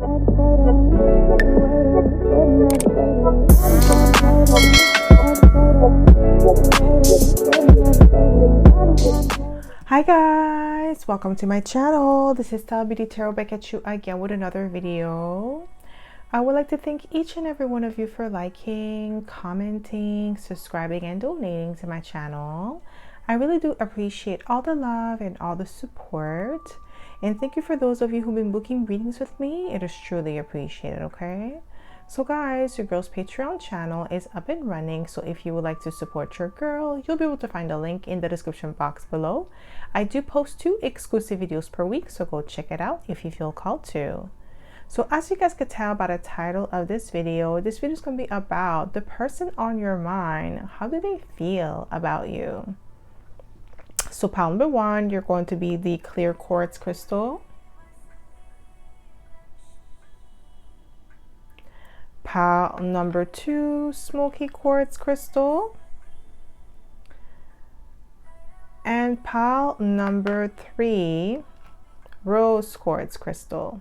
Hi guys, welcome to my channel. This is stellabeautytarot back at you again with another video. I would like to thank each and every one of you for liking, commenting, subscribing, and donating to my channel. I really do appreciate all the love and all the support. And thank you for those of you who've been booking readings with me. It is truly appreciated, okay? So guys, your girl's Patreon channel is up and running. So if you would like to support your girl, you'll be able to find a link in the description box below. I do post 2 exclusive videos per week, so go check it out if you feel called to. So as you guys could tell by the title of this video is going to be about the person on your mind. How do they feel about you? So pile number 1, you're going to be the clear quartz crystal. Pile number 2, smoky quartz crystal. And pile number 3, rose quartz crystal.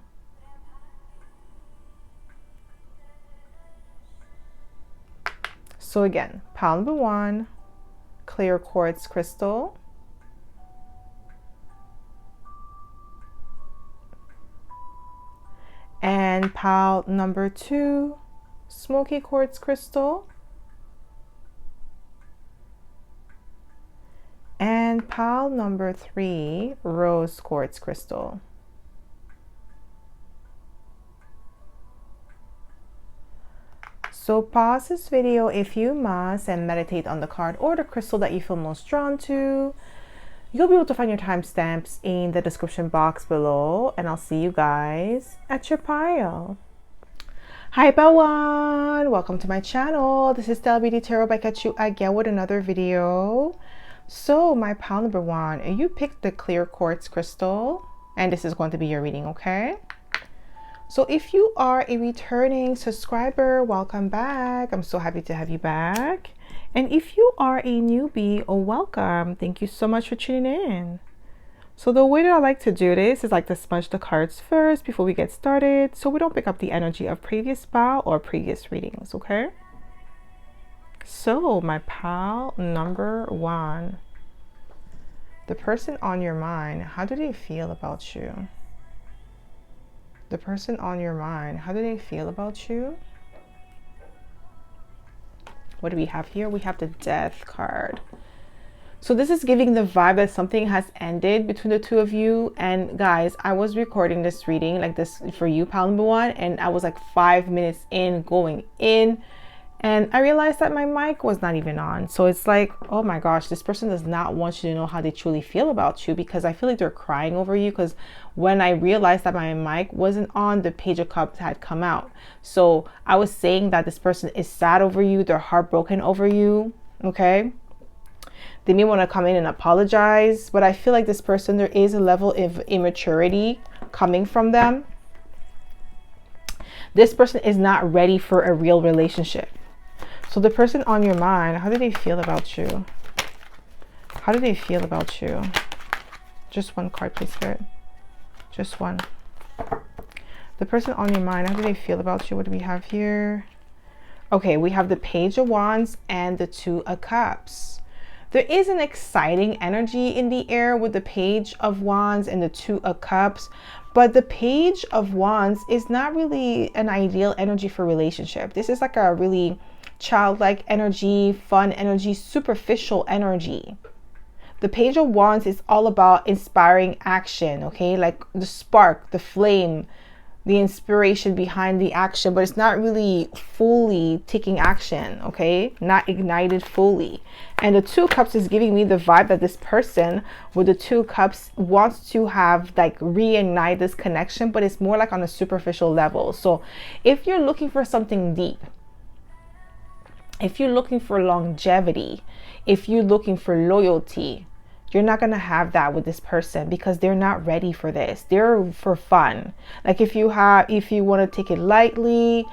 So again, pile number 1, clear quartz crystal. And pile number 2, smoky quartz crystal. And pile number 3, rose quartz crystal. So pause this video if you must and meditate on the card or the crystal that you feel most drawn to. You'll be able to find your timestamps in the description box below, and I'll see you guys at your pile. Hi everyone, welcome to my channel. This is stellabeautytarot back at you again with another video. So my pile number 1, you picked the clear quartz crystal, and this is going to be your reading, okay? So if you are a returning subscriber, welcome back. I'm so happy to have you back. And if you are a newbie, welcome. Thank you so much for tuning in. So the way that I like to do this is like to smudge the cards first before we get started, so we don't pick up the energy of previous pile or previous readings, okay? So my pile number 1, the person on your mind, how do they feel about you? The person on your mind, how do they feel about you? What do we have here? We have the Death card. So this is giving the vibe that something has ended between the two of you. And guys, I was recording this reading like this for you, pile number 1, and I was like 5 minutes in, going in, and I realized that my mic was not even on. So it's like, oh my gosh, this person does not want you to know how they truly feel about you, because I feel like they're crying over you. Because when I realized that my mic wasn't on, the Page of Cups had come out. So I was saying that this person is sad over you, they're heartbroken over you, okay? They may want to come in and apologize, but I feel like this person, there is a level of immaturity coming from them. This person is not ready for a real relationship. So the person on your mind, how do they feel about you? How do they feel about you? Just one card, please, Spirit. Just one. The person on your mind, how do they feel about you? What do we have here? Okay, we have the Page of Wands and the 2 of Cups. There is an exciting energy in the air with the Page of Wands and the 2 of Cups, but the Page of Wands is not really an ideal energy for relationship. This is like a really childlike energy, fun energy, superficial energy. The Page of Wands is all about inspiring action, okay? Like the spark, the flame, the inspiration behind the action, but it's not really fully taking action, okay? Not ignited fully. And the 2 Cups is giving me the vibe that this person with the 2 Cups wants to have like reignite this connection, but it's more like on a superficial level. So if you're looking for something deep, if you're looking for longevity, if you're looking for loyalty, you're not going to have that with this person, because they're not ready for this. They're for fun. Like if you want to take it lightly,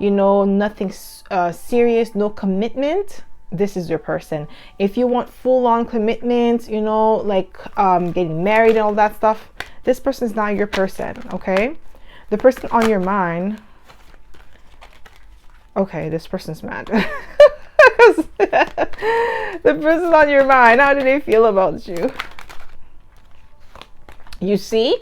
you know, nothing serious, no commitment, this is your person. If you want full-on commitment, you know, like getting married and all that stuff, this person's not your person, okay? The person on your mind. Okay, this person's mad. The person on your mind, how do they feel about you? You see?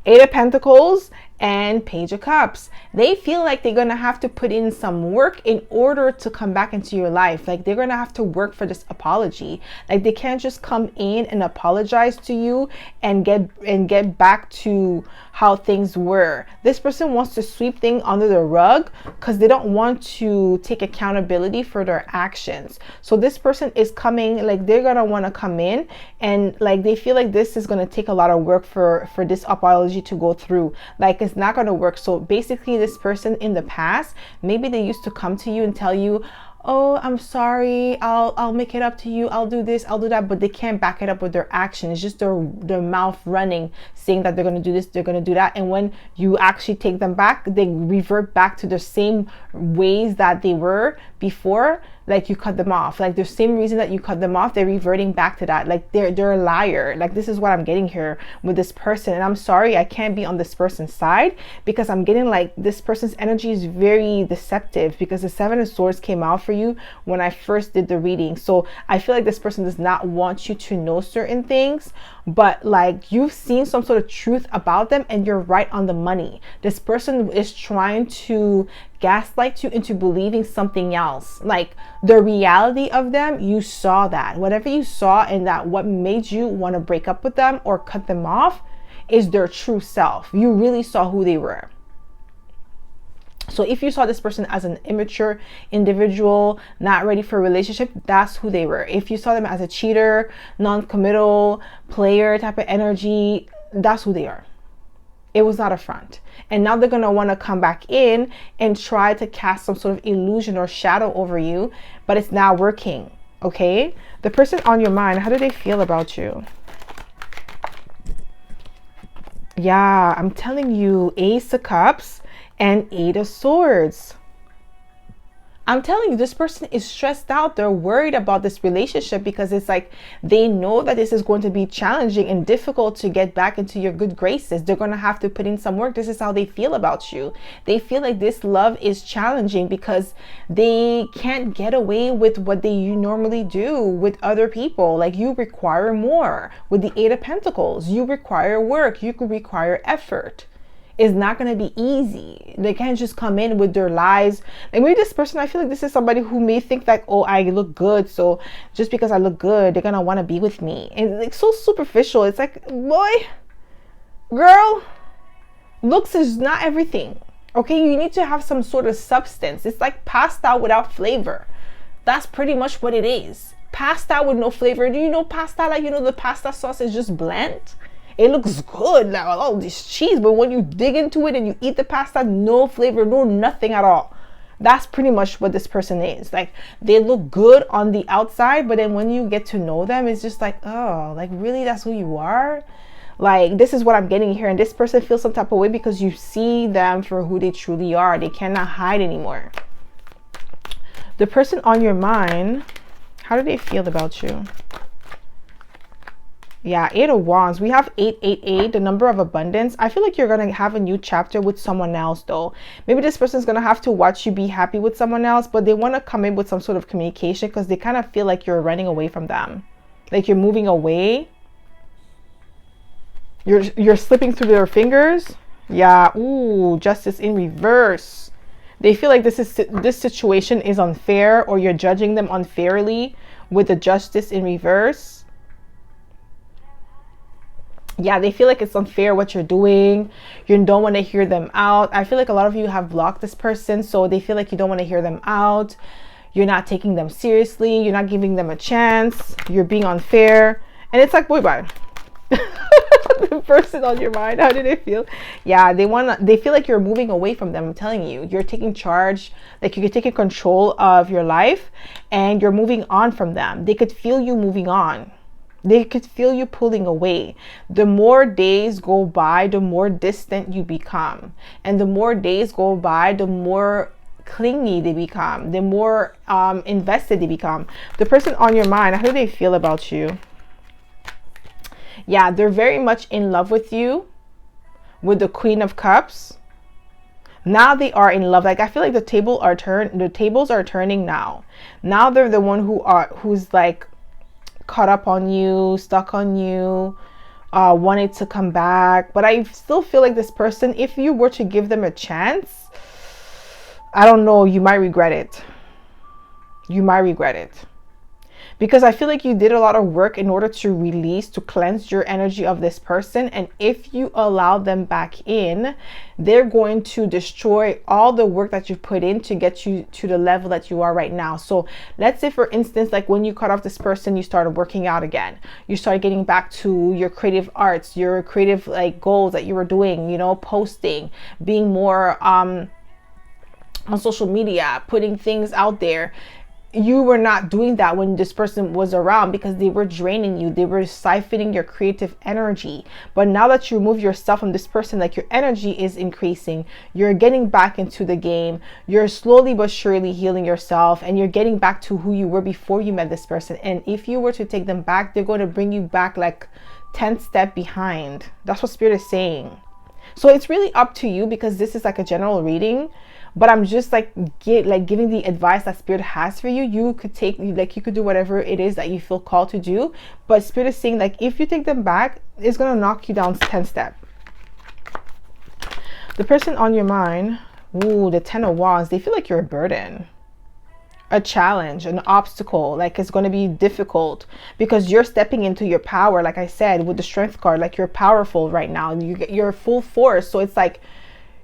8 of Pentacles and Page of Cups. They feel like they're going to have to put in some work in order to come back into your life. Like they're going to have to work for this apology. Like they can't just come in and apologize to you and get back to how things were. This person wants to sweep things under the rug because they don't want to take accountability for their actions. So this person is coming, like they're going to want to come in and like they feel like this is going to take a lot of work for this apology to go through. Like it's not going to work. So basically this person in the past, maybe they used to come to you and tell you, oh, I'm sorry, I'll make it up to you, I'll do this, I'll do that, but they can't back it up with their action. It's just their mouth running, saying that they're going to do this, they're going to do that, and when you actually take them back, they revert back to the same ways that they were before. Like you cut them off, like the same reason that you cut them off, they're reverting back to that. Like they're a liar. Like this is what I'm getting here with this person, and I'm sorry I can't be on this person's side because I'm getting like this person's energy is very deceptive because the 7 of Swords came out for you when I first did the reading. So I feel like this person does not want you to know certain things, but like you've seen some sort of truth about them and you're right on the money. This person is trying to gaslight you into believing something else. Like the reality of them, you saw that. Whatever you saw and that what made you want to break up with them or cut them off is their true self. You really saw who they were. So if you saw this person as an immature individual, not ready for a relationship, that's who they were. If you saw them as a cheater, non-committal, player type of energy, that's who they are. It was not a front. And now they're going to want to come back in and try to cast some sort of illusion or shadow over you, but it's not working. Okay? The person on your mind, how do they feel about you? Yeah, I'm telling you, Ace of Cups and 8 of Swords. I'm telling you, this person is stressed out. They're worried about this relationship because it's like they know that this is going to be challenging and difficult to get back into your good graces. They're going to have to put in some work. This is how they feel about you. They feel like this love is challenging because they can't get away with what they normally do with other people. Like you require more. With the 8 of Pentacles, you require work. You could require effort. Is not going to be easy. They can't just come in with their lies. Like maybe this person, I feel like this is somebody who may think like, oh, I look good, so just because I look good, they're going to want to be with me. And like so superficial. It's like, boy, girl, looks is not everything. Okay, you need to have some sort of substance. It's like pasta without flavor. That's pretty much what it is. Pasta with no flavor. Do you know pasta? Like, you know, the pasta sauce is just bland. It looks good now, all this cheese, but when you dig into it and you eat the pasta, no flavor, no nothing at all. That's pretty much what this person is. Like they look good on the outside, but then when you get to know them, it's just like, oh, like really, that's who you are? Like this is what I'm getting here. And this person feels some type of way because you see them for who they truly are. They cannot hide anymore. The person on your mind, how do they feel about you? Yeah, 8 of Wands. We have 888, the number of abundance. I feel like you're going to have a new chapter with someone else though. Maybe this person's going to have to watch you be happy with someone else, but they want to come in with some sort of communication because they kind of feel like you're running away from them. Like you're moving away. You're slipping through their fingers. Yeah, ooh, Justice in reverse. They feel like this situation is unfair or you're judging them unfairly with the Justice in reverse. Yeah, they feel like it's unfair what you're doing. You don't want to hear them out. I feel like a lot of you have blocked this person, so they feel like you don't want to hear them out. You're not taking them seriously. You're not giving them a chance. You're being unfair. And it's like, boy, bye. The person on your mind, how do they feel? Yeah, they feel like you're moving away from them. I'm telling you, you're taking charge, like you're taking control of your life and you're moving on from them. They could feel you moving on. They could feel you pulling away. The more days go by, the more distant you become. And the more days go by, the more clingy they become. The more invested they become. The person on your mind, how do they feel about you? Yeah, they're very much in love with you with the Queen of Cups. Now they are in love. Like, I feel like the tables are turning now. Now they're the one who's like caught up on you, stuck on you, wanted to come back. But I still feel like this person, if you were to give them a chance, I don't know, you might regret it. You might regret it. Because I feel like you did a lot of work in order to release, to cleanse your energy of this person. And if you allow them back in, they're going to destroy all the work that you put in to get you to the level that you are right now. So let's say, for instance, like when you cut off this person, you started working out again. You started getting back to your creative arts, your creative like goals that you were doing, you know, posting, being more on social media, putting things out there. You were not doing that when this person was around because they were draining you. They were siphoning your creative energy. But now that you remove yourself from this person, like, your energy is increasing. You're getting back into the game. You're slowly but surely healing yourself, and you're getting back to who you were before you met this person. And if you were to take them back, they're going to bring you back like 10 steps behind. That's what Spirit is saying. So it's really up to you, because this is like a general reading. But I'm just like giving the advice that Spirit has for you. You could take, like, you could do whatever it is that you feel called to do. But Spirit is saying, like, if you take them back, it's going to knock you down 10 steps. The person on your mind, ooh, the 10 of Wands, they feel like you're a burden, a challenge, an obstacle. Like, it's going to be difficult because you're stepping into your power. Like I said, with the Strength card, like, you're powerful right now. You're full force. So it's like,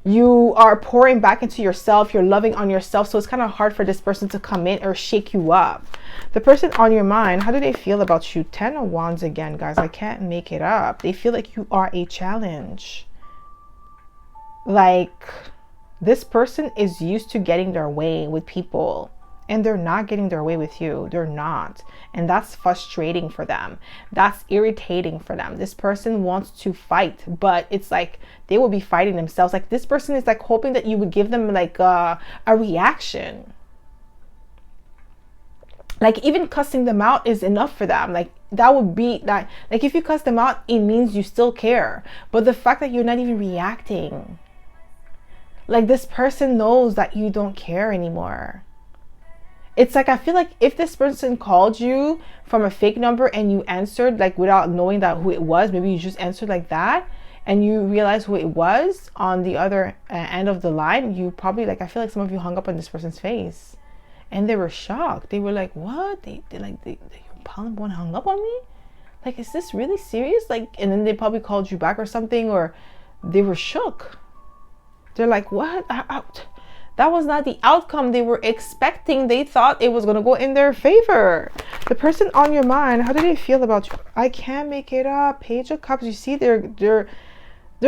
you are pouring back into yourself. You're loving on yourself. So it's kind of hard for this person to come in or shake you up. The person on your mind, how do they feel about you? 10 of Wands again, guys. I can't make it up. They feel like you are a challenge. Like, this person is used to getting their way with people, and they're not getting their way with you. They're not. And that's frustrating for them. That's irritating for them. This person wants to fight, but it's like they will be fighting themselves. Like, this person is like hoping that you would give them like a reaction. Like, even cussing them out is enough for them. Like, that would be that. Like, if you cuss them out, it means you still care. But the fact that you're not even reacting, like, this person knows that you don't care anymore. It's like, I feel like if this person called you from a fake number and you answered, like, without knowing that who it was, maybe you just answered like that, and you realize who it was on the other end of the line, you probably, like, I feel like some of you hung up on this person's face, and they were shocked. They were like, what? They one hung up on me? Like, is this really serious? Like, and then they probably called you back or something, or they were shook. They're like, what? That was not the outcome they were expecting. They thought it was going to go in their favor. The person on your mind, how do they feel about you? I can't make it up. Page of Cups. You see, they're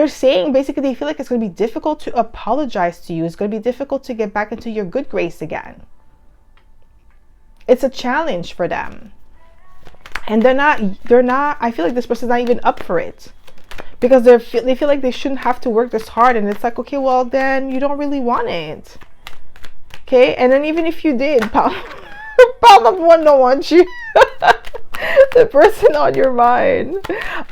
saying basically they feel like it's going to be difficult to apologize to you. It's going to be difficult to get back into your good grace again. It's a challenge for them. And they're not, I feel like this person's not even up for it. Because they feel like they shouldn't have to work this hard. And it's like, okay, well, then you don't really want it. Okay? And then even if you did, pile of one don't want you. The person on your mind.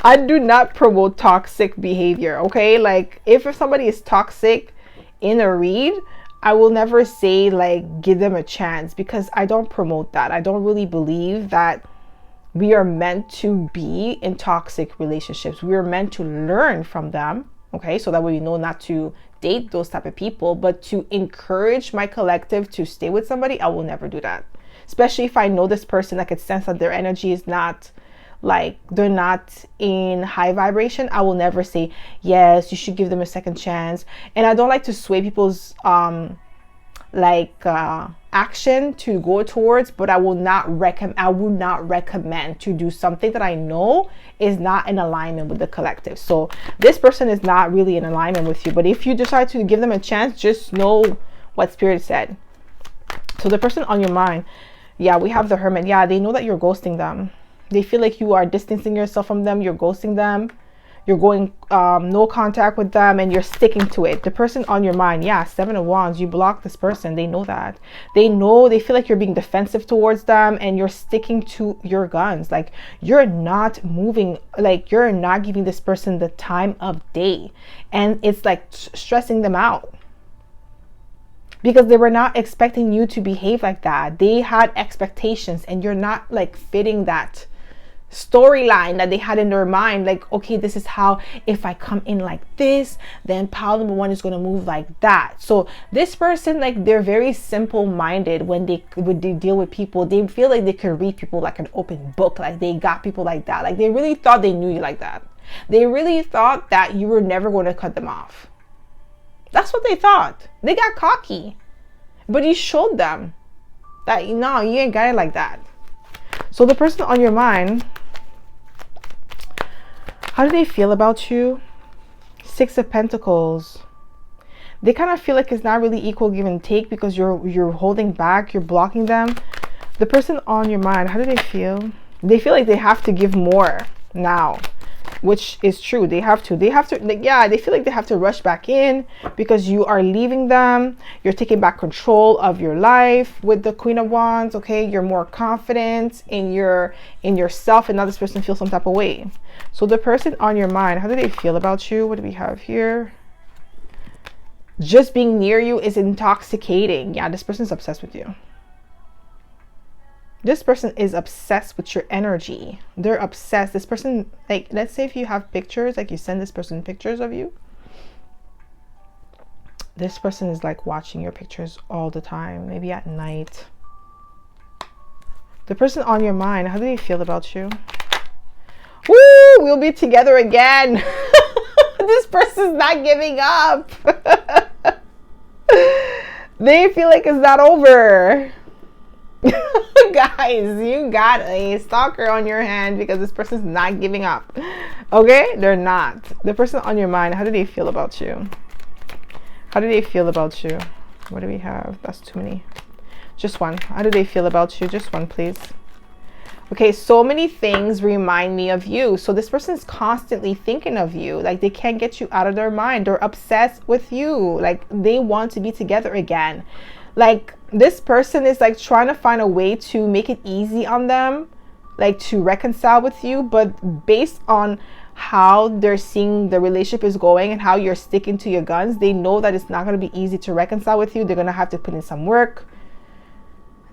I do not promote toxic behavior, okay? Like, if somebody is toxic in a read, I will never say, like, give them a chance. Because I don't promote that. I don't really believe that we are meant to be in toxic relationships. We are meant to learn from them, okay? So that way we know not to date those type of people. But to encourage my collective to stay with somebody, I will never do that. Especially if I know this person, I could sense that their energy is not, like, they're not in high vibration. I will never say, yes, you should give them a second chance. And I don't like to sway people's action to go towards, but I would not recommend to do something that I know is not in alignment with the collective. So this person is not really in alignment with you, but if you decide to give them a chance, just know what Spirit said. So the person on your mind, yeah, we have the Hermit. Yeah, they know that you're ghosting them. They feel like you are distancing yourself from them. You're ghosting them. You're going no contact with them, and you're sticking to it. The person on your mind, yeah, 7 of Wands, you block this person. They know that. They feel like you're being defensive towards them, and you're sticking to your guns. Like, you're not moving, like, you're not giving this person the time of day, and it's like stressing them out. because they were not expecting you to behave like that. They had expectations, and you're not like fitting that storyline that they had in their mind. Like, okay, this is how, if I come in like this, then pile number one is going to move like that. So this person, like, they're very simple minded when they deal with people. They feel like they could read people like an open book. Like, they got people like that. Like, they really thought they knew you like that. They really thought that you were never going to cut them off. That's what they thought. They got cocky, but you showed them that, no, you ain't got it like that. So the person on your mind, how do they feel about you? Six of Pentacles. They kind of feel like it's not really equal give and take, because you're holding back, you're blocking them. The person on your mind, how do they feel? They feel like they have to give more now, which is true. They have to, like, yeah, they feel like they have to rush back in because you are leaving them. You're taking back control of your life with the Queen of Wands. Okay, you're more confident in yourself, and now this person feels some type of way. So the person on your mind, how do they feel about you? What do we have here? Just being near you is intoxicating. Yeah, this person's obsessed with you. This person is obsessed with your energy. They're obsessed. This person, like, let's say if you have pictures, like you send this person pictures of you. This person is like watching your pictures all the time, maybe at night. The person on your mind, how do they feel about you? Woo, we'll be together again. This person's not giving up. They feel like it's not over. Guys, you got a stalker on your hand because this person's not giving up. Okay, they're not. The person on your mind, how do they feel about you? How do they feel about you? What do we have? That's too many. Just one. How do they feel about you? Just one, please. Okay, so many things remind me of you. So this person is constantly thinking of you. Like, they can't get you out of their mind. They're obsessed with you. Like, they want to be together again. Like, this person is like trying to find a way to make it easy on them, like to reconcile with you, but based on how they're seeing the relationship is going and how you're sticking to your guns, they know that it's not going to be easy to reconcile with you. They're going to have to put in some work,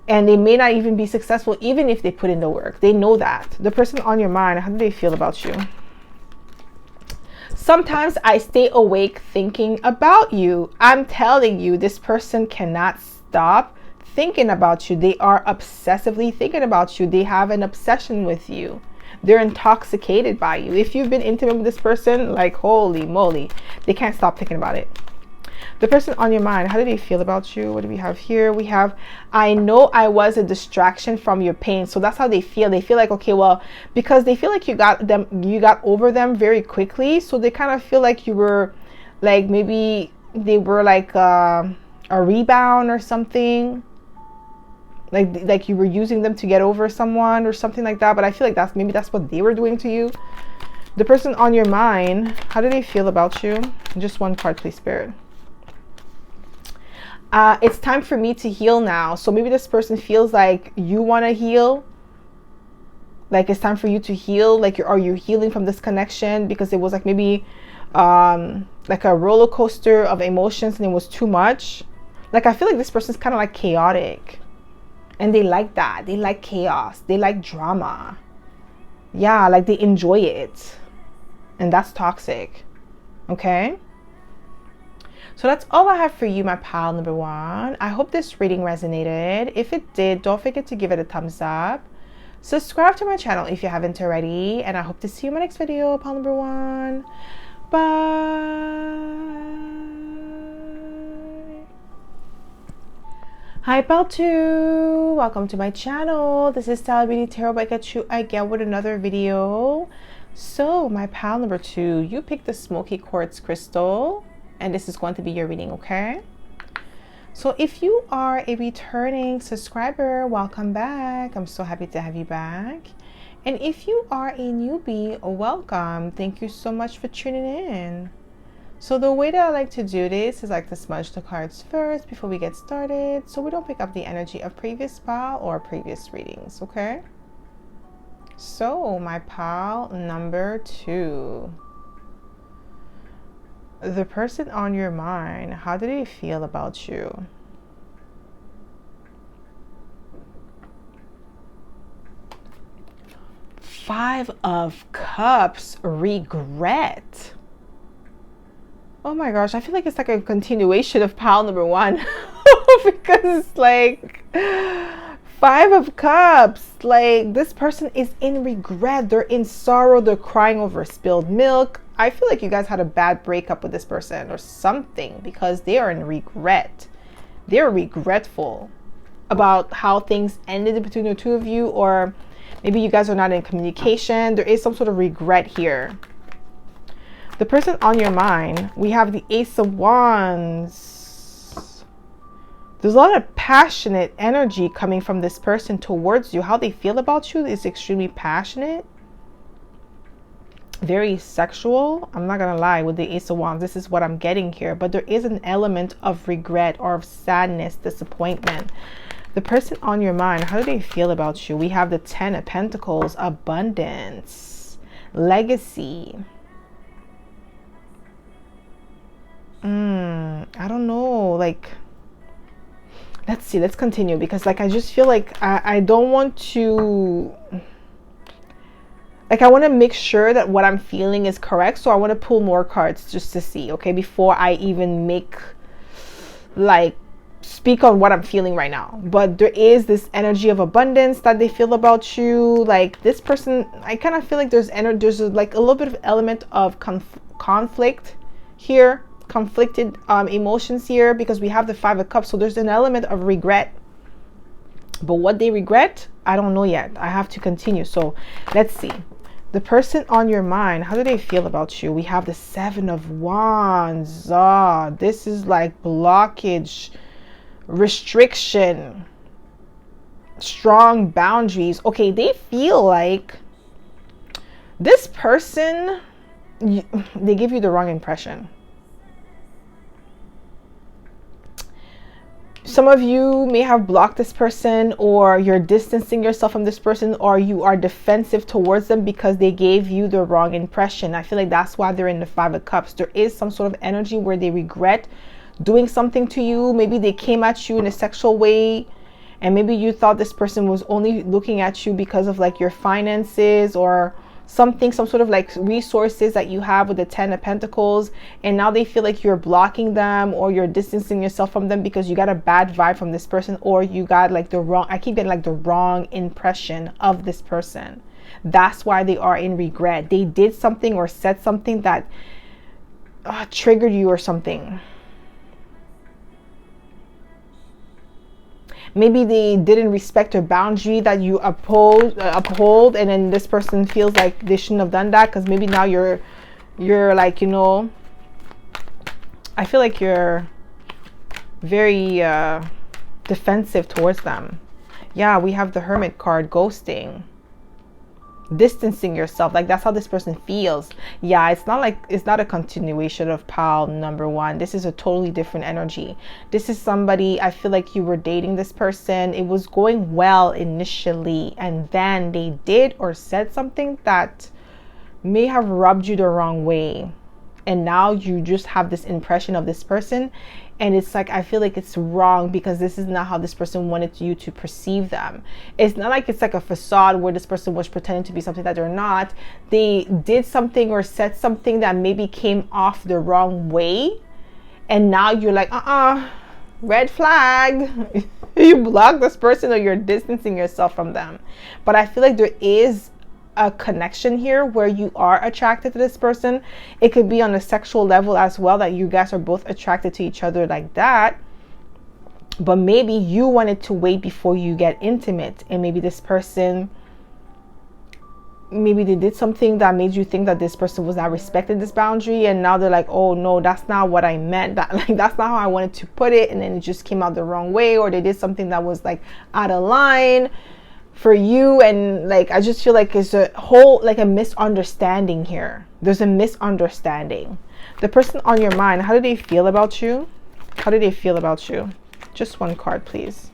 and they may not even be successful even if they put in the work. They know that. The person on your mind, how do they feel about you? Sometimes I stay awake thinking about you. I'm telling you, this person cannot stop thinking about you. They are obsessively thinking about you. They have an obsession with you. They're intoxicated by you. If you've been intimate with this person, like, holy moly, they can't stop thinking about it. The person on your mind, how do they feel about you? What do we have here? We have, I know I was a distraction from your pain. So that's how they feel. They feel like, okay, well, because they feel like you got over them very quickly. So they kind of feel like you were, like, maybe they were like a rebound or something. Like you were using them to get over someone or something like that. But I feel like that's what they were doing to you. The person on your mind, how do they feel about you? Just one card, please, Spirit. It's time for me to heal now. So maybe this person feels like you want to heal. Like, it's time for you to heal. Like, are you healing from this connection? Because it was like maybe like a roller coaster of emotions and it was too much. Like, I feel like this person's kind of like chaotic. And they like that. They like chaos. They like drama. Yeah, like they enjoy it. And that's toxic. Okay? So that's all I have for you, my pal number one. I hope this reading resonated. If it did, don't forget to give it a thumbs up. Subscribe to my channel if you haven't already. And I hope to see you in my next video, pal number one. Bye. Hi, pal two. Welcome to my channel. This is stellabeautytarot back at you again with another video. So my pal number two, you picked the smoky quartz crystal. And this is going to be your reading, okay? So if you are a returning subscriber, welcome back. I'm so happy to have you back. And if you are a newbie, welcome. Thank you so much for tuning in. So the way that I like to do this is like to smudge the cards first before we get started, so we don't pick up the energy of previous pal or previous readings, okay? So my pal number two. The person on your mind, how do they feel about you? 5 of Cups, regret. Oh my gosh, I feel like it's like a continuation of pile number 1 because it's like 5 of Cups, like this person is in regret. They're in sorrow. They're crying over spilled milk. I feel like you guys had a bad breakup with this person or something because they are in regret. They're regretful about how things ended between the two of you, or maybe you guys are not in communication. There is some sort of regret here. The person on your mind, we have the Ace of Wands. There's a lot of passionate energy coming from this person towards you. How they feel about you is extremely passionate. Very sexual. I'm not gonna lie, with the Ace of Wands, this is what I'm getting here. But there is an element of regret or of sadness, disappointment. The person on your mind, how do they feel about you? We have the 10 of Pentacles, abundance, legacy. I don't know, like, let's see, let's continue, because like I just feel like I don't want to, like I want to make sure that what I'm feeling is correct, so I want to pull more cards just to see, okay, before I even make, like, speak on what I'm feeling right now. But there is this energy of abundance that they feel about you. Like this person, I kind of feel like there's like a little bit of element of conflict here, conflicted emotions here, because we have the 5 of Cups. So there's an element of regret, but what they regret, I don't know yet. I have to continue. So let's see. The person on your mind, how do they feel about you? We have the 7 of Wands. This is like blockage, restriction, strong boundaries. Okay, they feel like this person, they give you the wrong impression. Some of you may have blocked this person, or you're distancing yourself from this person, or you are defensive towards them because they gave you the wrong impression. I feel like that's why they're in the 5 of Cups. There is some sort of energy where they regret doing something to you. Maybe they came at you in a sexual way, and maybe you thought this person was only looking at you because of like your finances or something, some sort of like resources that you have with the 10 of Pentacles, and now they feel like you're blocking them or you're distancing yourself from them because you got a bad vibe from this person, or you got like the wrong, I keep getting like the wrong impression of this person. That's why they are in regret. They did something or said something that triggered you or something. Maybe they didn't respect a boundary that you uphold, and then this person feels like they shouldn't have done that, because maybe now you're like, you know, I feel like you're very defensive towards them. Yeah, we have the Hermit card, ghosting, distancing yourself. Like that's how this person feels. Yeah, it's not a continuation of pile number 1. This is a totally different energy. This is somebody, I feel like you were dating this person, it was going well initially, and then they did or said something that may have rubbed you the wrong way, and now you just have this impression of this person, and it's like, I feel like it's wrong because this is not how this person wanted you to perceive them. It's not like it's like a facade where this person was pretending to be something that they're not. They did something or said something that maybe came off the wrong way, and now you're like, red flag. You block this person or you're distancing yourself from them. But I feel like there is a connection here where you are attracted to this person. It could be on a sexual level as well, that you guys are both attracted to each other like that, but maybe you wanted to wait before you get intimate, and maybe this person, maybe they did something that made you think that this person was not respecting this boundary, and now they're like, oh no, that's not what I meant, that like that's not how I wanted to put it, and then it just came out the wrong way, or they did something that was like out of line for you, and like I just feel like it's a whole like a misunderstanding here. There's a misunderstanding. The person on your mind, how do they feel about you? How do they feel about you? Just one card, please.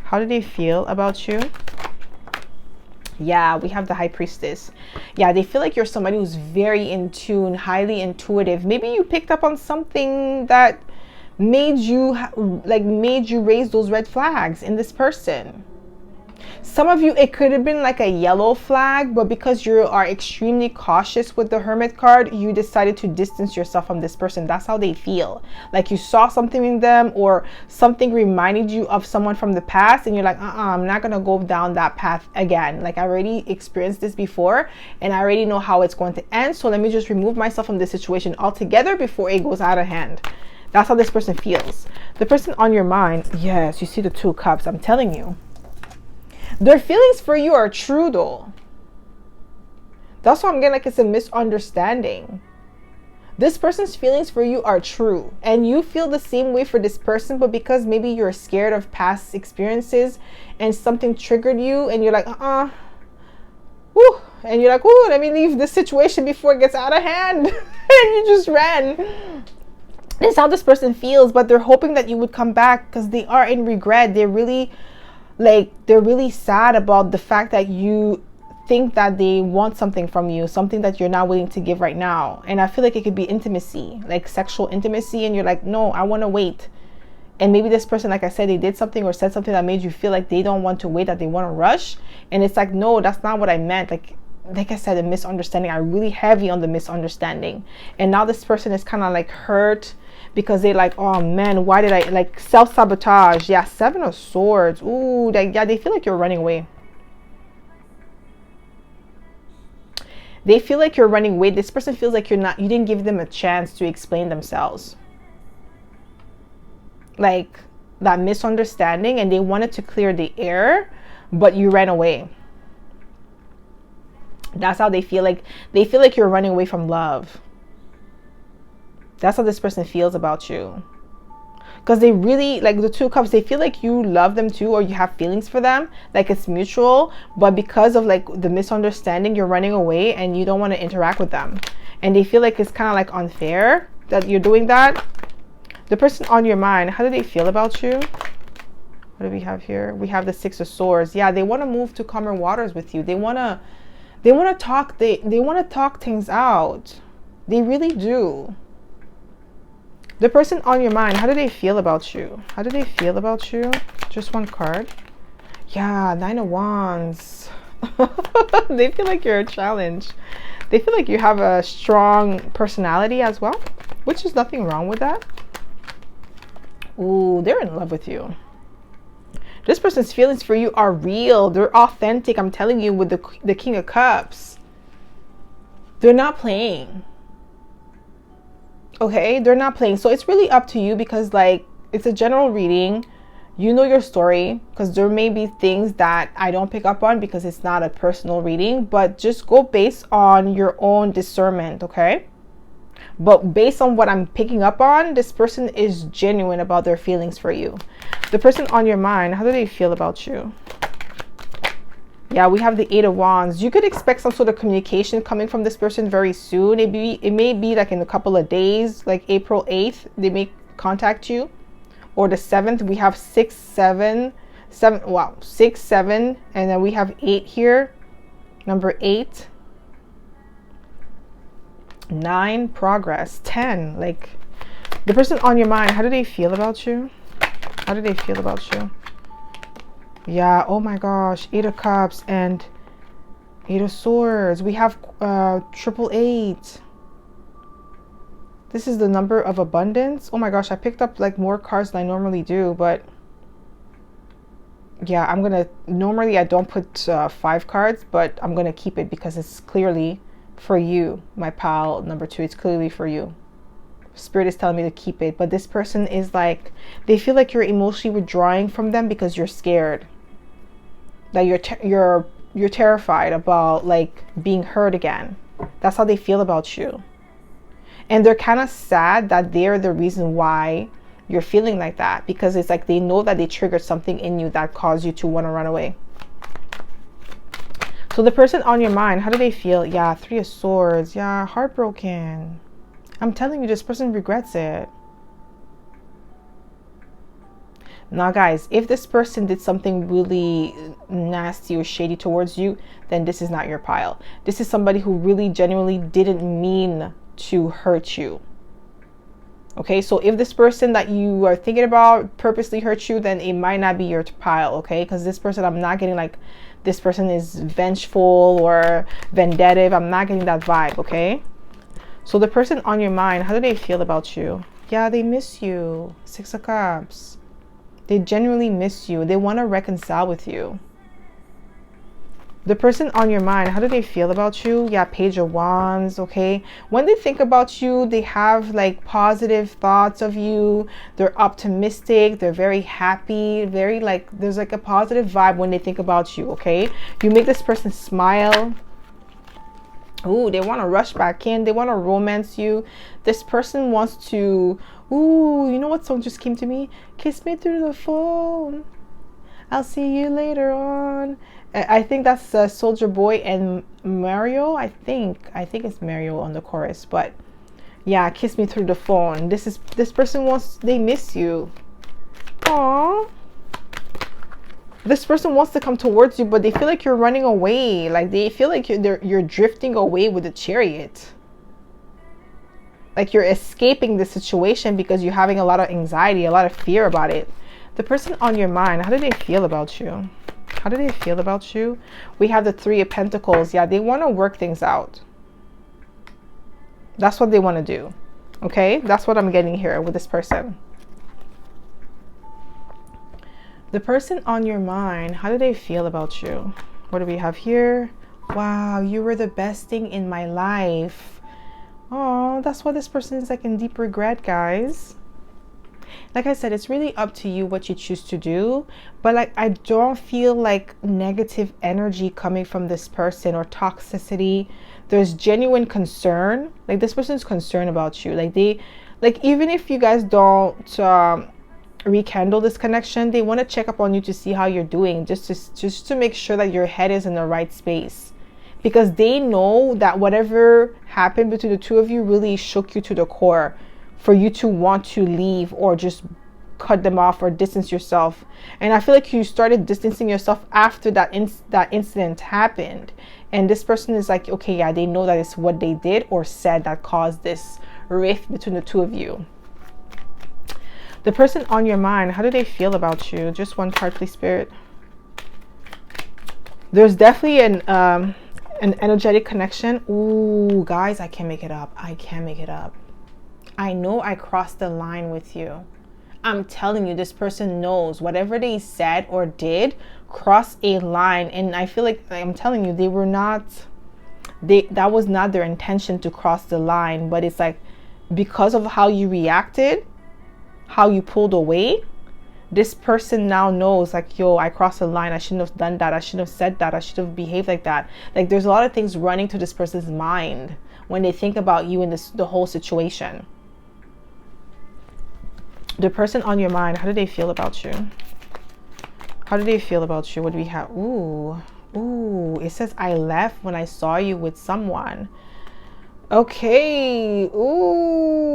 How do they feel about you? Yeah, we have the High Priestess. Yeah, they feel like you're somebody who's very in tune, highly intuitive. Maybe you picked up on something that made you raise those red flags in this person. Some of you, it could have been like a yellow flag, but because you are extremely cautious with the Hermit card, you decided to distance yourself from this person. That's how they feel. Like you saw something in them, or something reminded you of someone from the past, and you're like, I'm not gonna go down that path again. Like I already experienced this before, and I already know how it's going to end, so let me just remove myself from this situation altogether before it goes out of hand. That's how this person feels. The person on your mind, yes, you see the Two of Cups. I'm telling you, their feelings for you are true though. That's why I'm getting like it's a misunderstanding. This person's feelings for you are true, and you feel the same way for this person, but because maybe you're scared of past experiences and something triggered you, and you're like, woo, and you're like, ooh, let me leave this situation before it gets out of hand. And you just ran. This is how this person feels, but they're hoping that you would come back because they are in regret. They're really sad about the fact that you think that they want something from you, something that you're not willing to give right now. And I feel like it could be intimacy, like sexual intimacy, and you're like, no, I want to wait. And maybe this person, like I said, they did something or said something that made you feel like they don't want to wait, that they want to rush. And it's like, no, that's not what I meant. Like I said, a misunderstanding. I'm really heavy on the misunderstanding. And now this person is kind of like hurt because they like, oh man, why did I, like, self-sabotage. Yeah, Seven of Swords. Ooh, they feel like you're running away. They feel like you're running away. This person feels like you didn't give them a chance to explain themselves. Like that misunderstanding, and they wanted to clear the air, but you ran away. That's how they feel. Like they feel like you're running away from love. That's how this person feels about you. Because they really, like the Two of Cups, they feel like you love them too, or you have feelings for them, like it's mutual, but because of like the misunderstanding, you're running away and you don't want to interact with them. And they feel like it's kind of like unfair that you're doing that. The person on your mind, how do they feel about you? What do we have here? We have the Six of Swords. Yeah, they want to move to calmer waters with you. They want to talk, they want to talk things out. They really do. The person on your mind, how do they feel about you? How do they feel about you? Just one card. Yeah, Nine of Wands. They feel like you're a challenge. They feel like you have a strong personality as well, which is nothing wrong with that. Ooh, they're in love with you. This person's feelings for you are real. They're authentic. I'm telling you, with the King of Cups. They're not playing. Okay, they're not playing. So it's really up to you, because like it's a general reading. You know your story, because there may be things that I don't pick up on because it's not a personal reading, but just go based on your own discernment, okay? But based on what I'm picking up on, this person is genuine about their feelings for you. The person on your mind, how do they feel about you? Yeah, we have the Eight of Wands. You could expect some sort of communication coming from this person very soon. It may be like in a couple of days, like April 8th, they may contact you. Or the 7th, we have 6, 7, 6, 7, and then we have 8 here. Number 8. 9, progress. 10, like the person on your mind, how do they feel about you? How do they feel about you? Yeah, oh my gosh, 8 of Cups and 8 of Swords. We have 888. This is the number of abundance. Oh my gosh, I picked up like more cards than I normally do, but yeah, I'm gonna, normally I don't put 5 cards, but I'm gonna keep it because it's clearly for you, my pal number 2. It's clearly for you. Spirit is telling me to keep it. But this person is like, they feel like you're emotionally withdrawing from them because you're scared, that you're terrified about like being hurt again. That's how they feel about you. And they're kind of sad that they're the reason why you're feeling like that, because it's like they know that they triggered something in you that caused you to want to run away. So the person on your mind, how do they feel? Yeah, 3 of Swords. Yeah, heartbroken. I'm telling you, this person regrets it. Now, guys, if this person did something really nasty or shady towards you, then this is not your pile. This is somebody who really genuinely didn't mean to hurt you. Okay, so if this person that you are thinking about purposely hurt you, then it might not be your pile, okay? Because this person, I'm not getting like this person is vengeful or vendettive. I'm not getting that vibe, okay? So the person on your mind, how do they feel about you? Yeah, they miss you. 6 of Cups. They genuinely miss you. They want to reconcile with you. The person on your mind, how do they feel about you? Yeah, Page of Wands, okay? When they think about you, they have like positive thoughts of you. They're optimistic. They're very happy. Very like, there's like a positive vibe when they think about you, okay? You make this person smile. Ooh, they want to rush back in. They want to romance you. This person wants to, ooh, you know what song just came to me? Kiss me through the phone. I'll see you later on. I think that's Soldier Boy and Mario. I think it's Mario on the chorus, but yeah, kiss me through the phone. This person wants, they miss you. Aww. This person wants to come towards you, but they feel like you're running away. Like they feel like you're drifting away with the Chariot. Like you're escaping the situation because you're having a lot of anxiety, a lot of fear about it. The person on your mind, how do they feel about you? How do they feel about you? We have the 3 of Pentacles. Yeah, they want to work things out. That's what they want to do. Okay, that's what I'm getting here with this person. The person on your mind, how do they feel about you? What do we have here? Wow, you were the best thing in my life. Oh, that's why this person is like in deep regret, guys. Like I said, it's really up to you what you choose to do, but like I don't feel like negative energy coming from this person or toxicity. There's genuine concern. Like this person's concerned about you. Like they, like even if you guys don't rekindle this connection, they want to check up on you to see how you're doing, just to make sure that your head is in the right space, because they know that whatever happened between the 2 of you really shook you to the core for you to want to leave or just cut them off or distance yourself. And I feel like you started distancing yourself after that incident happened, and this person is like, okay, yeah, they know that it's what they did or said that caused this rift between the 2 of you. The person on your mind, how do they feel about you? Just one card, please, Spirit. There's definitely an energetic connection. Ooh, guys, I can't make it up. I can't make it up. I know I crossed the line with you. I'm telling you, this person knows whatever they said or did crossed a line. And I feel like, I'm telling you, that was not their intention to cross the line. But it's like, because of how you reacted, how you pulled away, this person now knows like, yo, I crossed the line. I shouldn't have done that. I shouldn't have said that. I should have behaved like that. Like there's a lot of things running to this person's mind when they think about you in the whole situation. The person on your mind, how do they feel about you? How do they feel about you? What do we have? Ooh, it says, I left when I saw you with someone. Okay. Ooh,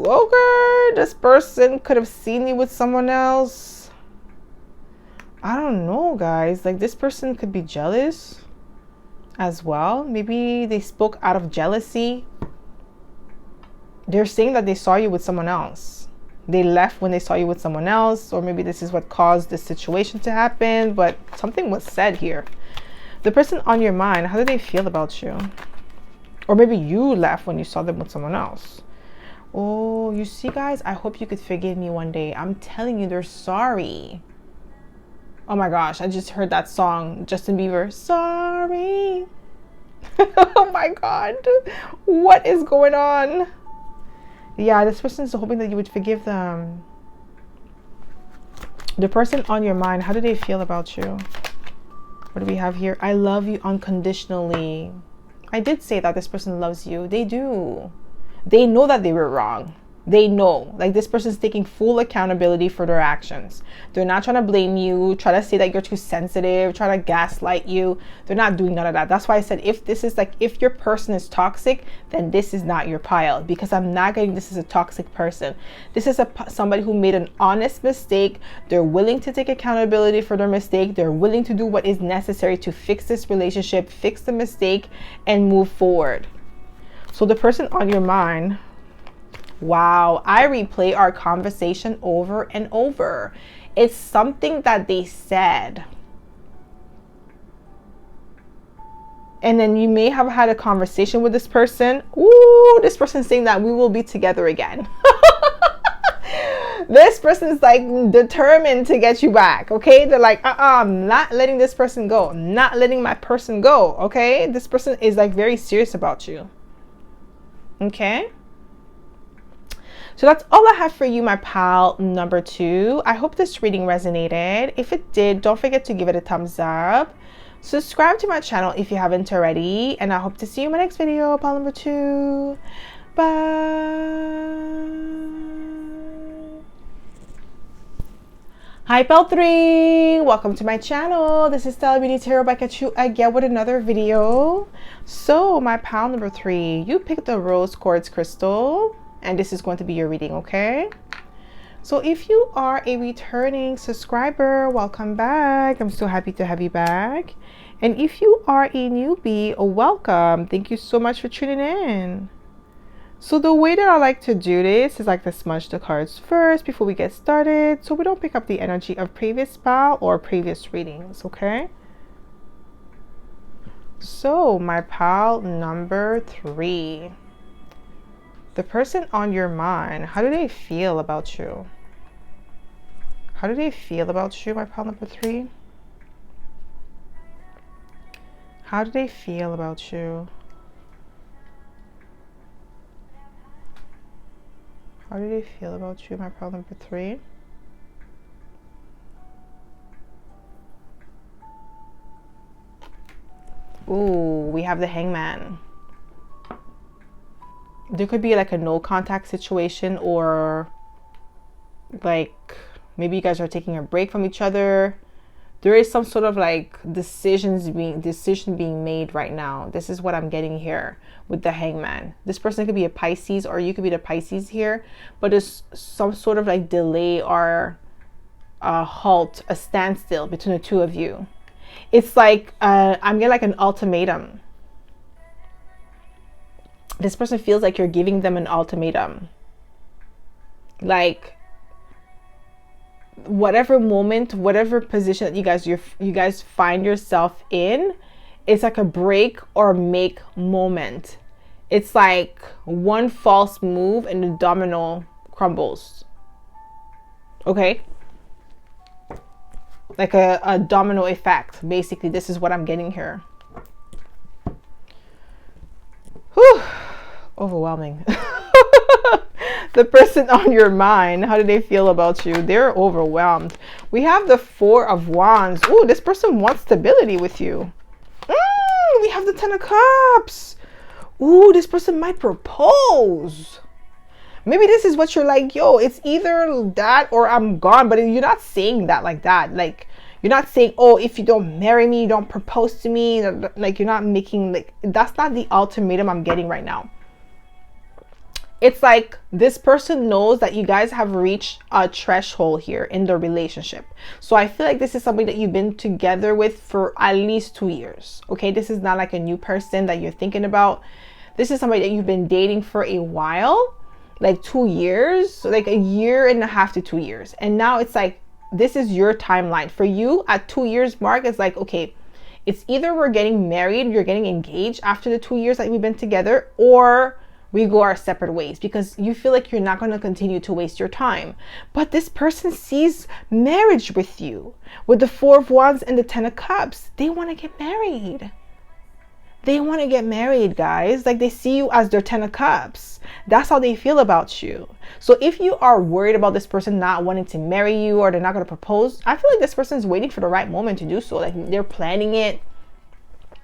okay. This person could have seen you with someone else. I don't know, guys. Like this person could be jealous as well. Maybe they spoke out of jealousy. They're saying that they saw you with someone else. They left when they saw you with someone else, or maybe this is what caused this situation to happen, but something was said here. The person on your mind, how do they feel about you? Or maybe you left when you saw them with someone else. Oh, you see, guys, I hope you could forgive me one day. I'm telling you, they're sorry. Oh my gosh, I just heard that song, Justin Bieber, sorry. Oh my God, what is going on? Yeah, this person is hoping that you would forgive them. The person on your mind, how do they feel about you? What do we have here? I love you unconditionally. I did say that this person loves you. They do. They know that they were wrong. They know. Like this person is taking full accountability for their actions. They're not trying to blame you, try to say that you're too sensitive, try to gaslight you. They're not doing none of that. That's why I said, if your person is toxic, then this is not your pile, because I'm not getting this is a toxic person. This is somebody who made an honest mistake. They're willing to take accountability for their mistake. They're willing to do what is necessary to fix this relationship, fix the mistake, and move forward. So the person on your mind, Wow, I replay our conversation over and over. It's something that they said. And then you may have had a conversation with this person. Ooh, this person saying that we will be together again. This person is like determined to get you back, okay? They're like, I'm not letting this person go. I'm not letting my person go, okay? This person is like very serious about you, okay? So that's all I have for you, my pal number 2. I hope this reading resonated. If it did, don't forget to give it a thumbs up. Subscribe to my channel if you haven't already. And I hope to see you in my next video, pal number 2. Bye. Hi, pal 3. Welcome to my channel. This is Stella Beauty Tarot back at you again with another video. So, my pal number 3, you picked the rose quartz crystal. And this is going to be your reading, okay? So if you are a returning subscriber, welcome back. I'm so happy to have you back. And if you are a newbie, welcome. Thank you so much for tuning in. So the way that I like to do this is like to smudge the cards first before we get started, so we don't pick up the energy of previous spell or previous readings, okay? So my pal number 3. The person on your mind, how do they feel about you? How do they feel about you, my pal number 3? How do they feel about you? How do they feel about you, my pal number 3? Ooh, we have the Hangman. There could be like a no contact situation, or like maybe you guys are taking a break from each other. There is some sort of like decision being made right now. This is what I'm getting here with the Hangman. This person could be a Pisces, or you could be the Pisces here, but there's some sort of like delay or a halt, a standstill between the two of you. It's like I'm getting like an ultimatum. This person feels like you're giving them an ultimatum. Like whatever moment, whatever position that you guys find yourself in, it's like a break or make moment. It's like one false move and the domino crumbles. Okay? Like a domino effect. Basically, this is what I'm getting here. Whew. Overwhelming. The person on your mind, how do they feel about you? They're overwhelmed. We have the 4 of Wands. Ooh, this person wants stability with you. We have the 10 of Cups. Ooh, this person might propose. Maybe this is what you're like, yo, it's either that or I'm gone. But you're not saying that like that. Like, you're not saying, oh, if you don't marry me, you don't propose to me. Like, you're not making, like, that's not the ultimatum I'm getting right now. It's like this person knows that you guys have reached a threshold here in the relationship. So I feel like this is somebody that you've been together with for at least 2 years. Okay, this is not like a new person that you're thinking about. This is somebody that you've been dating for a while, like 2 years, like a year and a half to 2 years. And now it's like, this is your timeline. For you at 2 years mark, it's like, okay, it's either we're getting married, you're getting engaged after the 2 years that we've been together, or we go our separate ways, because you feel like you're not going to continue to waste your time. But this person sees marriage with you. With the 4 of Wands and the 10 of Cups, they want to get married. They want to get married, guys. Like, they see you as their 10 of Cups. That's how they feel about you. So if you are worried about this person not wanting to marry you, or they're not going to propose, I feel like this person is waiting for the right moment to do so. Like, they're planning it.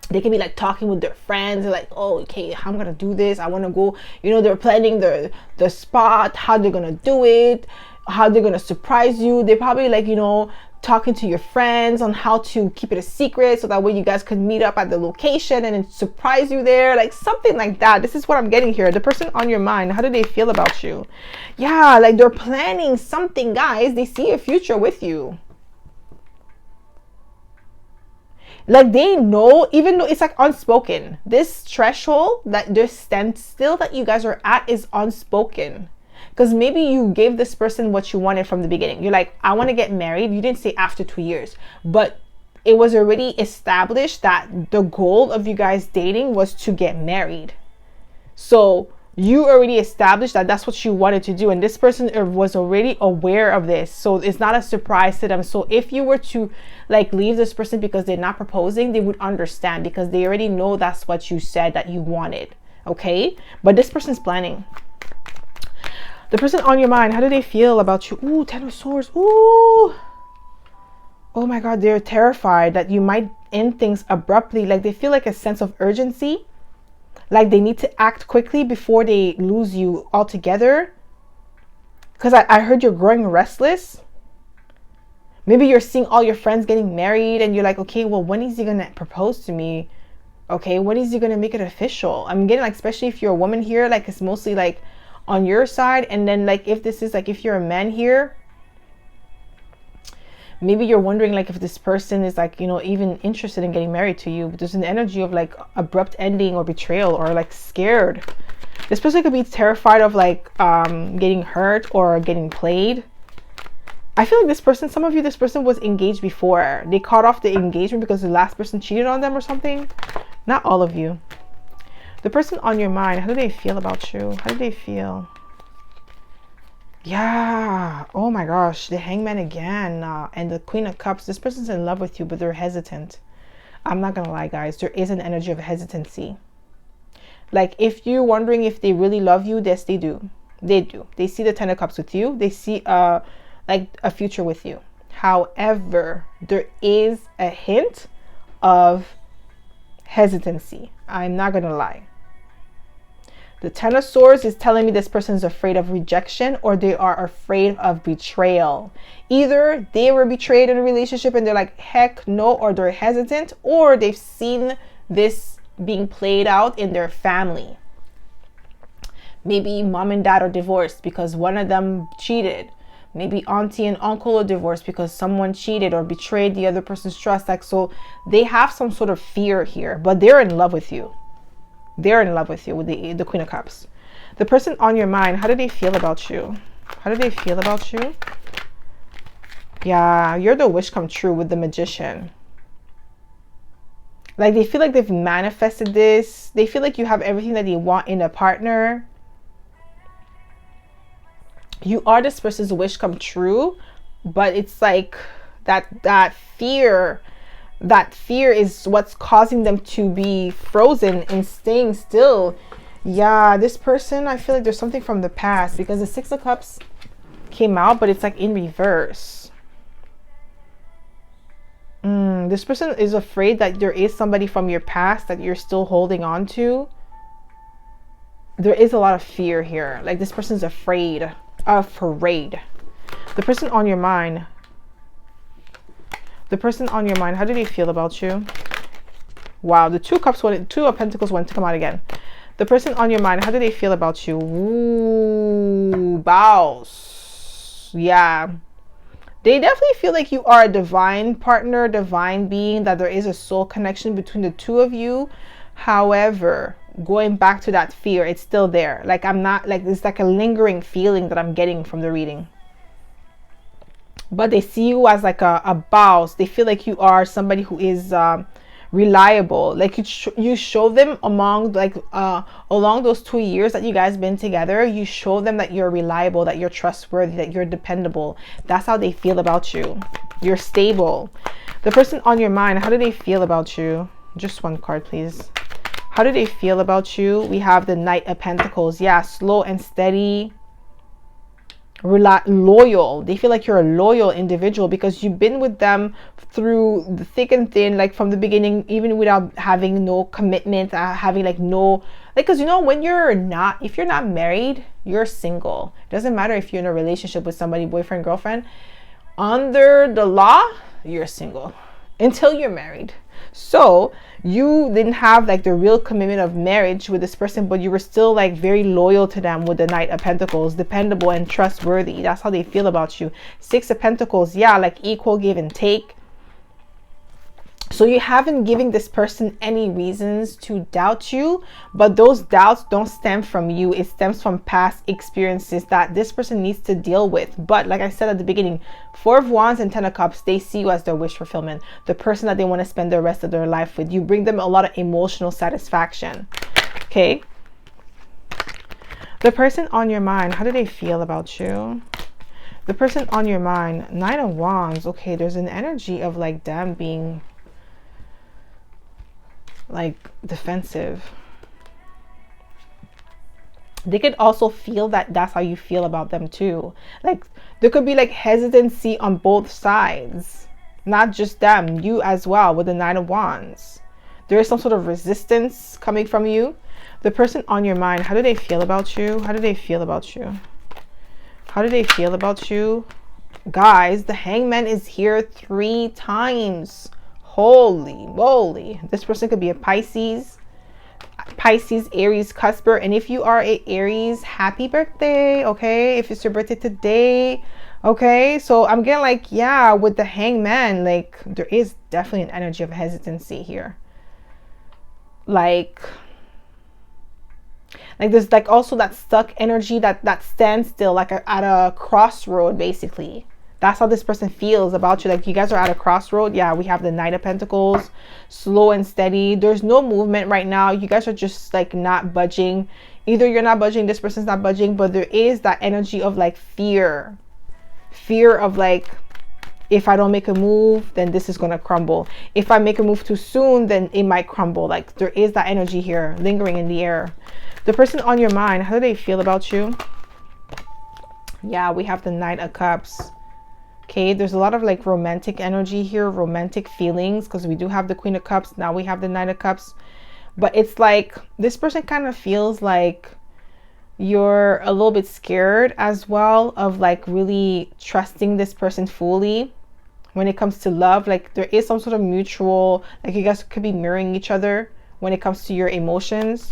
They can be like talking with their friends. They're like, oh, okay, how I'm gonna do this. I want to go, you know, they're planning the spot, how they're gonna do it, how they're gonna surprise you. They're probably like, you know, talking to your friends on how to keep it a secret, so that way you guys could meet up at the location and then surprise you there, like something like that. This is what I'm getting here. The person on your mind, how do they feel about you? Yeah, like they're planning something, guys. They see a future with you. Like, they know, even though it's like unspoken, this threshold, that this standstill that you guys are at is unspoken. Because maybe you gave this person what you wanted from the beginning. You're like, I want to get married. You didn't say after 2 years, but it was already established that the goal of you guys dating was to get married. So you already established that that's what you wanted to do, and this person was already aware of this, so it's not a surprise to them. So if you were to like leave this person because they're not proposing, they would understand, because they already know that's what you said that you wanted. Okay, but this person's planning. The person on your mind, how do they feel about you? Ooh, Ten of Swords. Ooh, oh my God, they're terrified that you might end things abruptly. Like they feel like a sense of urgency, like they need to act quickly before they lose you altogether. Because I heard you're growing restless. Maybe you're seeing all your friends getting married and you're like, okay, well, when is he going to propose to me? Okay, when is he going to make it official? I'm getting like, especially if you're a woman here, like it's mostly like on your side. And then like if this is like, if you're a man here, maybe you're wondering like if this person is like, you know, even interested in getting married to you. But there's an energy of like abrupt ending or betrayal, or like scared. This person could be terrified of like getting hurt or getting played. I feel like this person, some of you, this person was engaged before. They cut off the engagement because the last person cheated on them or something. Not all of you. The person on your mind, how do they feel about you? How do they feel? Yeah, oh my gosh, the Hangman again, and the Queen of Cups. This person's in love with you, but they're hesitant. I'm not gonna lie, guys, there is an energy of hesitancy. Like if you're wondering if they really love you, yes, they do. They do. They see the Ten of Cups with you. They see like a future with you. However, there is a hint of hesitancy. I'm not gonna lie. The Ten of Swords is telling me this person is afraid of rejection, or they are afraid of betrayal. Either they were betrayed in a relationship and they're like, heck no, or they're hesitant, or they've seen this being played out in their family. Maybe mom and dad are divorced because one of them cheated. Maybe auntie and uncle are divorced because someone cheated or betrayed the other person's trust. Like, so they have some sort of fear here, but they're in love with you. They're in love with you with the Queen of Cups. The person on your mind, how do they feel about you? How do they feel about you? Yeah, you're the wish come true with the Magician. Like they feel like they've manifested this. They feel like you have everything that they want in a partner. You are this person's wish come true, but it's like that fear is what's causing them to be frozen and staying still. Yeah, this person, I feel like there's something from the past, because the Six of Cups came out, but it's like in reverse. This person is afraid that there is somebody from your past that you're still holding on to. There is a lot of fear here. Like this person's afraid. The person on your mind. The person on your mind, how do they feel about you? Wow, the Two of Pentacles went to come out again. The person on your mind, how do they feel about you? Ooh, boss. Yeah. They definitely feel like you are a divine partner, divine being, that there is a soul connection between the two of you. However, going back to that fear, it's still there. Like I'm not, like it's like a lingering feeling that I'm getting from the reading. But they see you as like a boss. They feel like you are somebody who is reliable. Like you show them along those 2 years that you guys been together, you show them that you're reliable, that you're trustworthy, that you're dependable. That's how they feel about you. You're stable. The person on your mind, how do they feel about you? Just one card, please. How do they feel about you? We have the Knight of Pentacles. Yeah, slow and steady. Loyal. They feel like you're a loyal individual because you've been with them through the thick and thin, like from the beginning, even without having no commitment, having like no, like, because you know, when if you're not married, you're single. It doesn't matter if you're in a relationship with somebody, boyfriend, girlfriend. Under the law, you're single until you're married. So you didn't have like the real commitment of marriage with this person, but you were still like very loyal to them with the Knight of Pentacles, dependable and trustworthy. That's how they feel about you. Six of Pentacles, yeah, like equal give and take. So you haven't given this person any reasons to doubt you, but those doubts don't stem from you. It stems from past experiences that this person needs to deal with. But like I said at the beginning, Four of Wands and Ten of Cups, they see you as their wish fulfillment, the person that they want to spend the rest of their life with. You bring them a lot of emotional satisfaction. Okay. The person on your mind, how do they feel about you? The person on your mind, Nine of Wands. Okay, there's an energy of like them being like defensive. They could also feel that that's how you feel about them too. Like there could be like hesitancy on both sides, not just them, you as well with the Nine of Wands. There is some sort of resistance coming from you. The person on your mind, how do they feel about you? How do they feel about you? How do they feel about you? Guys, the Hangman is here 3 times. Holy moly. This person could be a Pisces, Aries, Cusper. And if you are a Aries, happy birthday. Okay. If it's your birthday today. Okay. So I'm getting like, yeah, with the Hangman, like there is definitely an energy of hesitancy here. Like there's like also that stuck energy, that stands still, like at a crossroad, basically. That's how this person feels about you. Like you guys are at a crossroad. Yeah, we have the Knight of Pentacles, slow and steady. There's no movement right now. You guys are just like not budging. Either you're not budging, this person's not budging, but there is that energy of like fear of like, if I don't make a move, then this is going to crumble. If I make a move too soon, then it might crumble. Like there is that energy here lingering in the air. The person on your mind, how do they feel about you? Yeah, we have the Knight of Cups. Okay, there's a lot of like romantic energy here, romantic feelings, because we do have the Queen of Cups. Now we have the Knight of Cups. But it's like this person kind of feels like you're a little bit scared as well of like really trusting this person fully when it comes to love. Like there is some sort of mutual, like you guys could be mirroring each other when it comes to your emotions.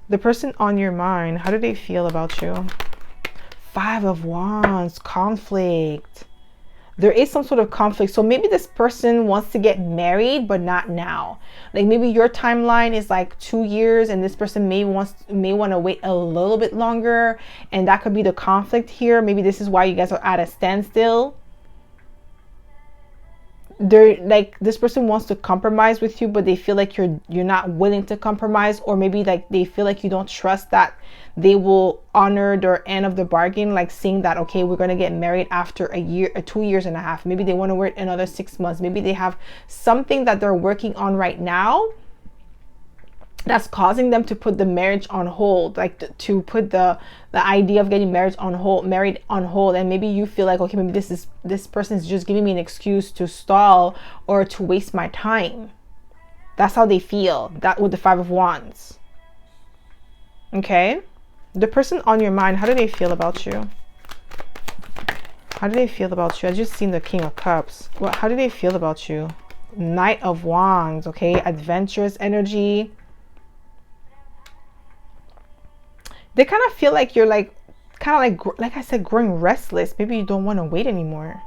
The person on your mind, how do they feel about you? 5 of Wands, conflict. There is some sort of conflict. So maybe this person wants to get married, but not now. Like maybe your timeline is like 2 years and this person may want to wait a little bit longer. And that could be the conflict here. Maybe this is why you guys are at a standstill. They're like, this person wants to compromise with you, but they feel like you're not willing to compromise, or maybe like they feel like you don't trust that they will honor their end of the bargain, like saying that, okay, we're going to get married after a year or 2 years and a half. Maybe they want to wait another 6 months. Maybe they have something that they're working on right now that's causing them to put the marriage on hold, like to put the idea of getting married on hold. And maybe you feel like, okay, maybe this person is just giving me an excuse to stall or to waste my time. That's how they feel, that with the 5 of Wands. Okay, the person on your mind, how do they feel about you? How do they feel about you? I just seen the King of Cups. Well, how do they feel about you? Knight of Wands. Okay, adventurous energy. They kind of feel like you're like, kind of like I said, growing restless. Maybe you don't want to wait anymore.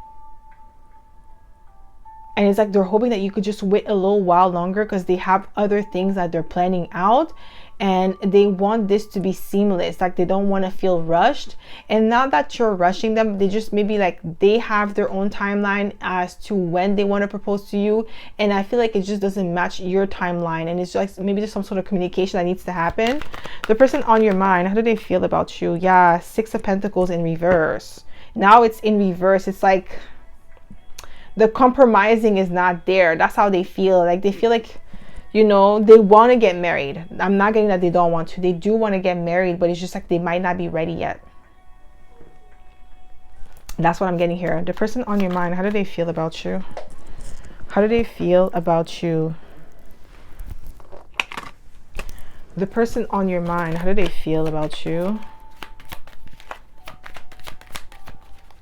And it's like they're hoping that you could just wait a little while longer because they have other things that they're planning out. And they want this to be seamless. Like they don't want to feel rushed. And not that you're rushing them. They just maybe like they have their own timeline as to when they want to propose to you. And I feel like it just doesn't match your timeline. And it's like maybe there's some sort of communication that needs to happen. The person on your mind, how do they feel about you? Yeah, 6 of Pentacles in reverse. Now it's in reverse. It's like the compromising is not there. That's how they feel. Like they feel like, you know, they want to get married. I'm not getting that they don't want to. They do want to get married, but it's just like they might not be ready yet. That's what I'm getting here. The person on your mind, how do they feel about you? How do they feel about you? The person on your mind, how do they feel about you?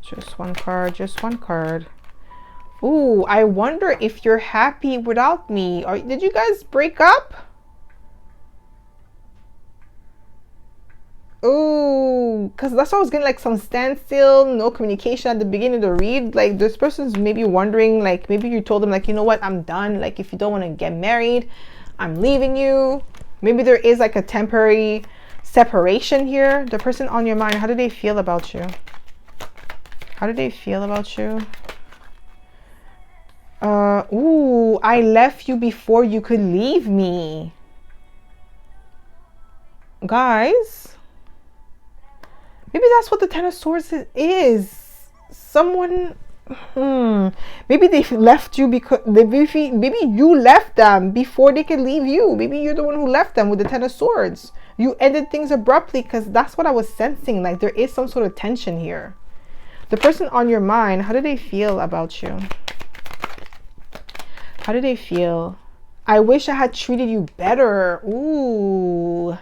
Just one card, just one card. Ooh, I wonder if you're happy without me. Or did you guys break up? Oh, because that's why I was getting like some standstill, no communication at the beginning of the read. Like this person's maybe wondering, like maybe you told them like, you know what, I'm done. Like if you don't want to get married, I'm leaving you. Maybe there is like a temporary separation here. The person on your mind, how do they feel about you? How do they feel about you? Ooh, I left you before you could leave me. Guys, maybe that's what the Ten of Swords is. Someone, maybe they left you because maybe you left them before they could leave you. Maybe you're the one who left them with the Ten of Swords. You ended things abruptly, because that's what I was sensing. Like there is some sort of tension here. The person on your mind, how do they feel about you? How do they feel? I wish I had treated you better. Ooh.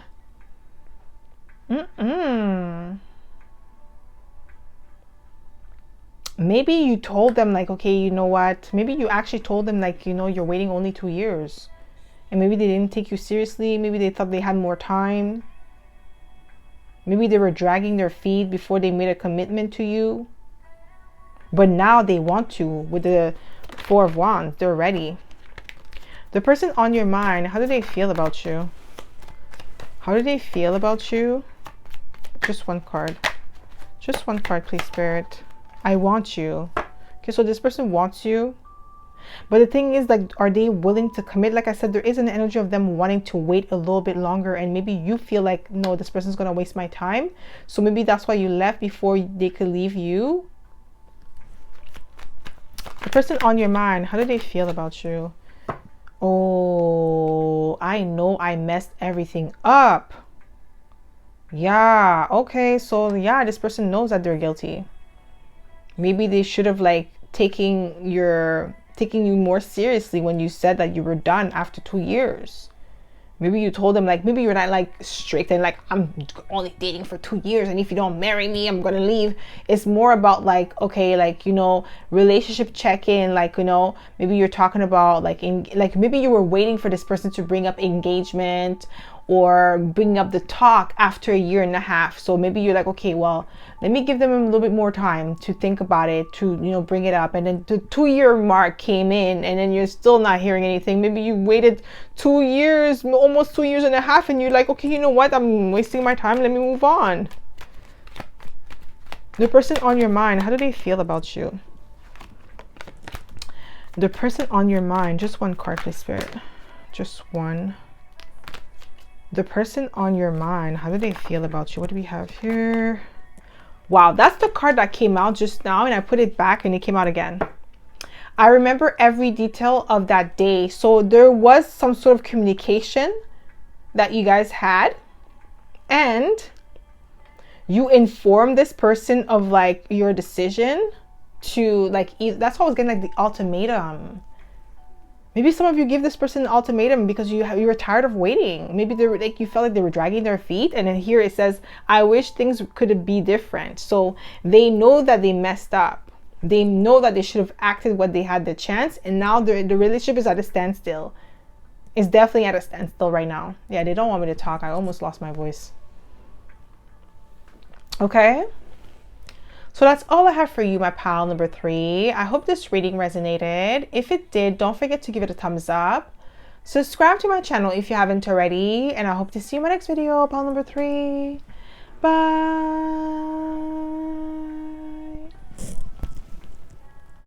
Maybe you told them like, okay, you know what? Maybe you actually told them like, you know, you're waiting only 2 years. And maybe they didn't take you seriously. Maybe they thought they had more time. Maybe they were dragging their feet before they made a commitment to you. But now they want to. With the Four of Wands, they're ready. The person on your mind, how do they feel about you? How do they feel about you? Just one card. Just one card, please, Spirit. I want you. Okay, so this person wants you. But the thing is, like, are they willing to commit? Like I said, there is an energy of them wanting to wait a little bit longer. And maybe you feel like, no, this person's going to waste my time. So maybe that's why you left before they could leave you. The person on your mind, how do they feel about you? Oh, I know I messed everything up. Yeah, okay. So yeah, this person knows that they're guilty. Maybe they should have like taking you more seriously when you said that you were done after 2 years. Maybe you told them like, maybe you're not like strict and like, I'm only dating for 2 years, and if you don't marry me, I'm gonna leave. It's more about like, okay, like, you know, relationship check-in, like, you know, maybe you're talking about like maybe you were waiting for this person to bring up engagement or bring up the talk after 1.5 years. So maybe you're like, okay, well, let me give them a little bit more time to think about it, to, you know, bring it up. And then the 2-year mark came in, and then you're still not hearing anything. Maybe you waited 2 years, almost 2.5 years, and you're like, okay, you know what? I'm wasting my time. Let me move on. The person on your mind, how do they feel about you? The person on your mind, just one card, please, Spirit. Just one. The person on your mind, how do they feel about you? What do we have here? Wow, that's the card that came out just now, and I put it back and it came out again. I remember every detail of that day. So there was some sort of communication that you guys had, and you informed this person of like your decision to like, that's why I was getting like the ultimatum. Maybe some of you give this person an ultimatum because you were tired of waiting. Maybe they were like, you felt like they were dragging their feet. And then here it says, I wish things could be different. So they know that they messed up. They know that they should have acted when they had the chance. And now the relationship is at a standstill. It's definitely at a standstill right now. Yeah, they don't want me to talk. I almost lost my voice. Okay. So that's all I have for you, my pal number 3. I hope this reading resonated. If it did, don't forget to give it a thumbs up. Subscribe to my channel if you haven't already. And I hope to see you in my next video, pal number 3. Bye.